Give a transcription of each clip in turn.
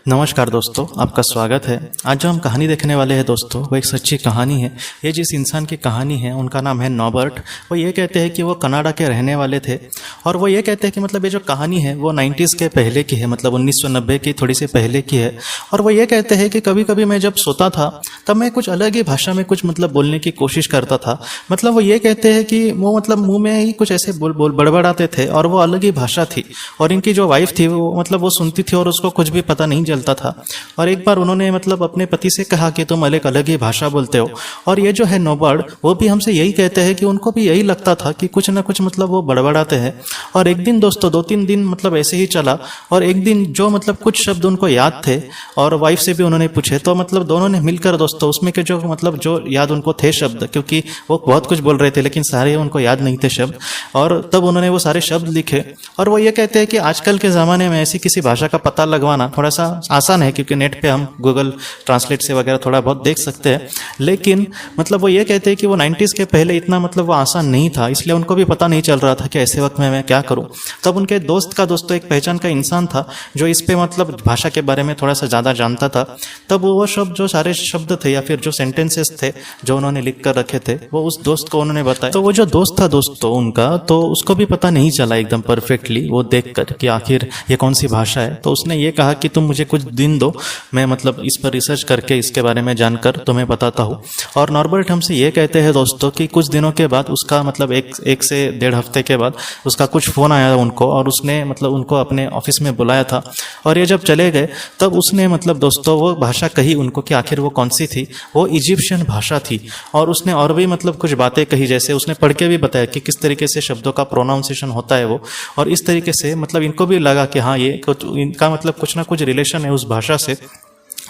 नमस्कार दोस्तों, आपका स्वागत है। आज जो हम कहानी देखने वाले हैं दोस्तों, वो एक सच्ची कहानी है। ये जिस इंसान की कहानी है उनका नाम है नॉबर्ट। वो ये कहते हैं कि वो कनाडा के रहने वाले थे और वो ये कहते हैं कि मतलब ये जो कहानी है वो 90s के पहले की है, मतलब 1990 की थोड़ी सी पहले की है। और वो ये कहते हैं कि कभी कभी मैं जब सोता था तब मैं कुछ अलग ही भाषा में कुछ मतलब बोलने की कोशिश करता था। मतलब वो ये कहते हैं कि वो मतलब मुंह में ही कुछ ऐसे बोल बोल बड़बड़ाते थे और वो अलग ही भाषा थी। और इनकी जो वाइफ थी वो मतलब वो सुनती थी और उसको कुछ भी पता नहीं चलता था। और एक बार उन्होंने मतलब अपने पति से कहा कि तुम अलग ही भाषा बोलते हो। और ये जो है नॉबर्ट वो भी हमसे यही कहते हैं कि उनको भी यही लगता था कि कुछ ना कुछ मतलब वो बड़बड़ाते हैं। और एक दिन दोस्तों 2-3 दिन मतलब ऐसे ही चला और एक दिन जो मतलब कुछ शब्द उनको याद थे और वाइफ से भी उन्होंने पूछे, तो मतलब दोनों ने मिलकर दोस्तों उसमें के जो मतलब जो याद उनको थे शब्द, क्योंकि वो बहुत कुछ बोल रहे थे लेकिन सारे उनको याद नहीं थे शब्द, और तब उन्होंने वो सारे शब्द लिखे। और वो ये कहते हैं कि आजकल के ज़माने में ऐसी किसी भाषा का पता लगवाना थोड़ा सा आसान है, क्योंकि नेट पे हम गूगल ट्रांसलेट से वगैरह थोड़ा बहुत देख सकते हैं। लेकिन मतलब वो ये कहते हैं कि वो 90s के पहले इतना मतलब वो आसान नहीं था, इसलिए उनको भी पता नहीं चल रहा था कि ऐसे वक्त में मैं क्या करूं। तब उनके दोस्त का दोस्तों एक पहचान का इंसान था जो इस पे मतलब भाषा के बारे में थोड़ा सा ज़्यादा जानता था। तब वो शब्द जो सारे शब्द थे या फिर जो सेंटेंसेस थे जो उन्होंने लिख कर रखे थे वो उस दोस्त को उन्होंने बताया। तो वो जो दोस्त था दोस्तों उनका, तो उसको भी पता नहीं चला एकदम परफेक्टली वो देख कर कि आखिर ये कौन सी भाषा है। तो उसने ये कहा कि तुम मुझे कुछ दिन दो, मैं मतलब इस पर रिसर्च करके इसके बारे में जानकर तुम्हें बताता हूँ। और नॉर्बर्ट हमसे ये कहते हैं दोस्तों कि कुछ दिनों के बाद उसका मतलब एक से 1.5 हफ्ते के बाद उसका कुछ फ़ोन आया उनको और उसने मतलब उनको अपने ऑफिस में बुलाया था। और ये जब चले गए तब उसने मतलब दोस्तों वो भाषा कही उनको कि आखिर वो कौन सी थी। वो इजिप्शियन भाषा थी। और उसने और भी मतलब कुछ बातें कही, जैसे उसने पढ़ के भी बताया कि किस तरीके से शब्दों का प्रोनाउंसिएशन होता है वो। और इस तरीके से मतलब इनको भी लगा कि हाँ ये इनका मतलब कुछ ना कुछ रिलेशन है उस भाषा से।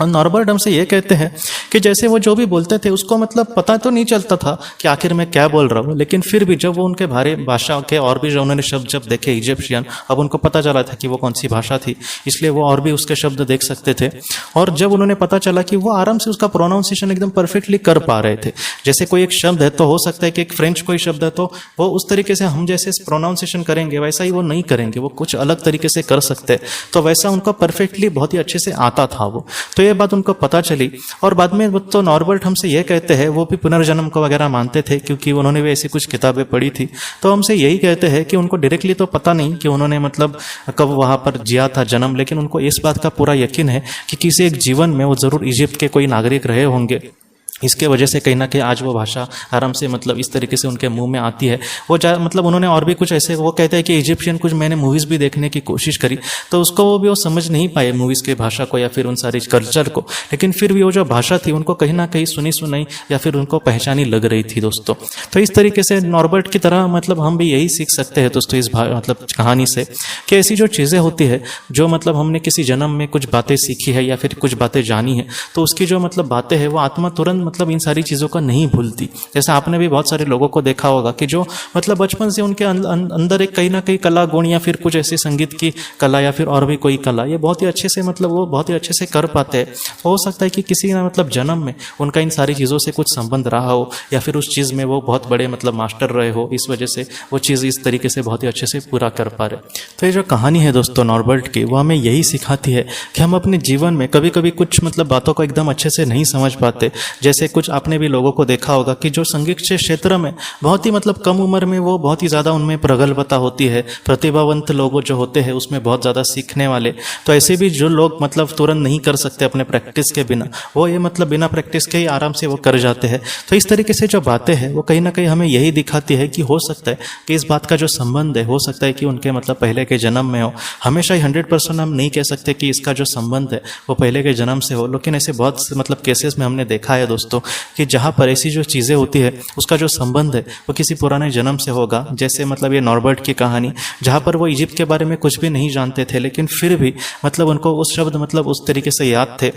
और नॉर्बर्ट हमसे ये कहते हैं कि जैसे वो जो भी बोलते थे उसको मतलब पता तो नहीं चलता था कि आखिर मैं क्या बोल रहा हूँ, लेकिन फिर भी जब वो उनके भारे भाषा के और भी जो उन्होंने शब्द जब देखे इजिप्शियन, अब उनको पता चला था कि वो कौन सी भाषा थी, इसलिए वो और भी उसके शब्द देख सकते थे। और जब उन्होंने पता चला कि वो आराम से उसका प्रोनाउंसिएशन एकदम परफेक्टली कर पा रहे थे। जैसे कोई एक शब्द है तो हो सकता है कि एक फ्रेंच कोई शब्द है तो वो उस तरीके से हम जैसे प्रोनाउंसिएशन करेंगे वैसा ही वो नहीं करेंगे, वो कुछ अलग तरीके से कर सकते हैं। तो वैसा उनको परफेक्टली बहुत ही अच्छे से आता था वो। तो ये बात उनको पता चली। और बाद में तो नॉर्बर्ट हमसे ये कहते हैं, वो भी पुनर्जन्म को वगैरह मानते थे क्योंकि उन्होंने भी ऐसी कुछ किताबें पढ़ी थी। तो हमसे यही कहते हैं कि उनको डायरेक्टली तो पता नहीं कि उन्होंने मतलब कब वहाँ पर जिया था जन्म, लेकिन उनको इस बात का पूरा यकीन है कि किसी एक जीवन में वो ज़रूर इजिप्ट के कोई नागरिक रहे होंगे। इसके वजह से कहीं ना कहीं आज वो भाषा आराम से मतलब इस तरीके से उनके मुंह में आती है। वो मतलब उन्होंने और भी कुछ ऐसे वो कहते हैं कि इजिप्शियन कुछ मैंने मूवीज़ भी देखने की कोशिश करी तो उसको वो समझ नहीं पाए मूवीज़ के भाषा को या फिर उन सारी कल्चर को, लेकिन फिर भी वो जो भाषा थी उनको कहीं ना कहीं सुनी सुनाई या फिर उनको पहचानी लग रही थी दोस्तों। तो इस तरीके से नॉर्बर्ट की तरह मतलब हम भी यही सीख सकते हैं दोस्तों इस मतलब कहानी से कि ऐसी जो चीज़ें होती है जो मतलब हमने किसी जन्म में कुछ बातें सीखी है या फिर कुछ बातें जानी है, तो उसकी जो मतलब बातें हैं वो आत्मा तुरंत मतलब इन सारी चीज़ों को नहीं भूलती। जैसा आपने भी बहुत सारे लोगों को देखा होगा कि जो मतलब बचपन से उनके अंदर एक कहीं ना कहीं कला गुण या फिर कुछ ऐसी संगीत की कला या फिर और भी कोई कला ये बहुत ही अच्छे से मतलब वो बहुत ही अच्छे से कर पाते हैं। हो सकता है कि किसी ना मतलब जन्म में उनका इन सारी चीज़ों से कुछ संबंध रहा हो या फिर उस चीज़ में वो बहुत बड़े मतलब मास्टर रहे हो, इस वजह से वो चीज़ इस तरीके से बहुत ही अच्छे से पूरा कर पा रहे। तो ये जो कहानी है दोस्तों नॉर्बर्ट की, वो हमें यही सिखाती है कि हम अपने जीवन में कभी कभी कुछ मतलब बातों को एकदम अच्छे से नहीं समझ पाते। जैसे कुछ आपने भी लोगों को देखा होगा कि जो संगीत के क्षेत्र में बहुत ही मतलब कम उम्र में वो बहुत ही ज़्यादा उनमें प्रगल्भता होती है, प्रतिभावंत लोग जो होते हैं उसमें बहुत ज़्यादा सीखने वाले, तो ऐसे भी जो लोग मतलब तुरंत नहीं कर सकते अपने प्रैक्टिस के बिना, वो ये मतलब बिना प्रैक्टिस के ही आराम से वो कर जाते हैं। तो इस तरीके से जो बातें हैं वो कहीं ना कहीं हमें यही दिखाती है कि हो सकता है कि इस बात का जो संबंध है हो सकता है कि उनके मतलब पहले के जन्म में हो। हमेशा ही 100% हम नहीं कह सकते कि इसका जो संबंध है वो पहले के जन्म से हो, लेकिन ऐसे बहुत मतलब केसेस में हमने देखा है दोस्तों कि जहाँ पर ऐसी जो चीज़ें होती है उसका जो संबंध है वो किसी पुराने जन्म से होगा। जैसे मतलब ये नॉर्बर्ट की कहानी जहाँ पर वो इजिप्ट के बारे में कुछ भी नहीं जानते थे, लेकिन फिर भी मतलब उनको उस शब्द मतलब उस तरीके से याद थे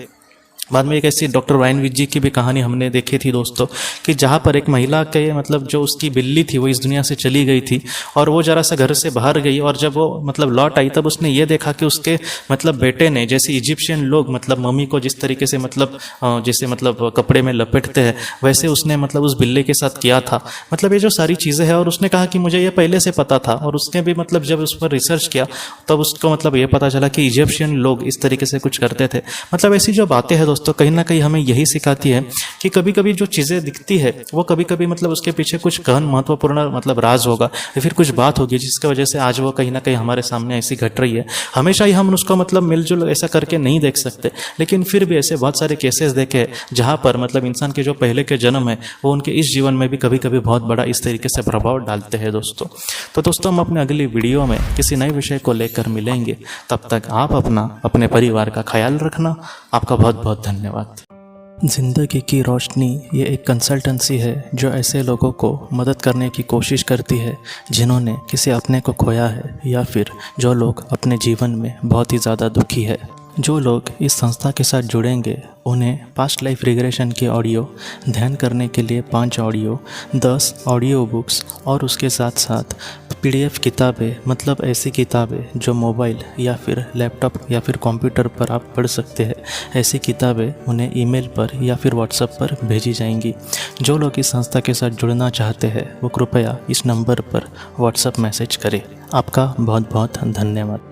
बाद में एक ऐसी डॉक्टर रायन विज जी की भी कहानी हमने देखी थी दोस्तों, कि जहाँ पर एक महिला के मतलब जो उसकी बिल्ली थी वो इस दुनिया से चली गई थी, और वो जरा सा घर से बाहर गई, और जब वो मतलब लौट आई तब उसने ये देखा कि उसके मतलब बेटे ने, जैसे इजिप्शियन लोग मतलब मम्मी को जिस तरीके से मतलब जैसे मतलब कपड़े में लपेटते हैं, वैसे उसने मतलब उस बिल्ली के साथ किया था। मतलब ये जो सारी चीज़ें हैं, और उसने कहा कि मुझे ये पहले से पता था, और उसने भी मतलब जब उस पर रिसर्च किया तब उसको मतलब ये पता चला कि इजिप्शियन लोग इस तरीके से कुछ करते थे। मतलब ऐसी जो बातें हैं दोस्तों, कहीं ना कहीं हमें यही सिखाती है कि कभी कभी जो चीज़ें दिखती है वो कभी कभी मतलब उसके पीछे कुछ गहन महत्वपूर्ण मतलब राज होगा, या फिर कुछ बात होगी जिसकी वजह से आज वो कहीं ना कहीं हमारे सामने ऐसी घट रही है। हमेशा ही हम उसको मतलब मिलजुल ऐसा करके नहीं देख सकते, लेकिन फिर भी ऐसे बहुत सारे केसेस देखे जहाँ पर मतलब इंसान के जो पहले के जन्म है वो उनके इस जीवन में भी कभी कभी बहुत बड़ा इस तरीके से प्रभाव डालते हैं दोस्तों। तो दोस्तों, हम अपने अगली वीडियो में किसी नए विषय को लेकर मिलेंगे। तब तक आप अपने परिवार का ख्याल रखना। आपका बहुत बहुत धन्यवाद। ज़िंदगी की रोशनी ये एक कंसल्टेंसी है जो ऐसे लोगों को मदद करने की कोशिश करती है जिन्होंने किसी अपने को खोया है, या फिर जो लोग अपने जीवन में बहुत ही ज़्यादा दुखी है। जो लोग इस संस्था के साथ जुड़ेंगे उन्हें पास्ट लाइफ रिग्रेशन के ऑडियो, ध्यान करने के लिए 5 ऑडियो, 10 ऑडियो बुक्स, और उसके साथ साथ PDF किताबें, मतलब ऐसी किताबें जो मोबाइल या फिर लैपटॉप या फिर कंप्यूटर पर आप पढ़ सकते हैं, ऐसी किताबें उन्हें ईमेल पर या फिर व्हाट्सएप पर भेजी जाएंगी। जो लोग इस संस्था के साथ जुड़ना चाहते हैं वो कृपया इस नंबर पर व्हाट्सएप मैसेज करें। आपका बहुत बहुत धन्यवाद।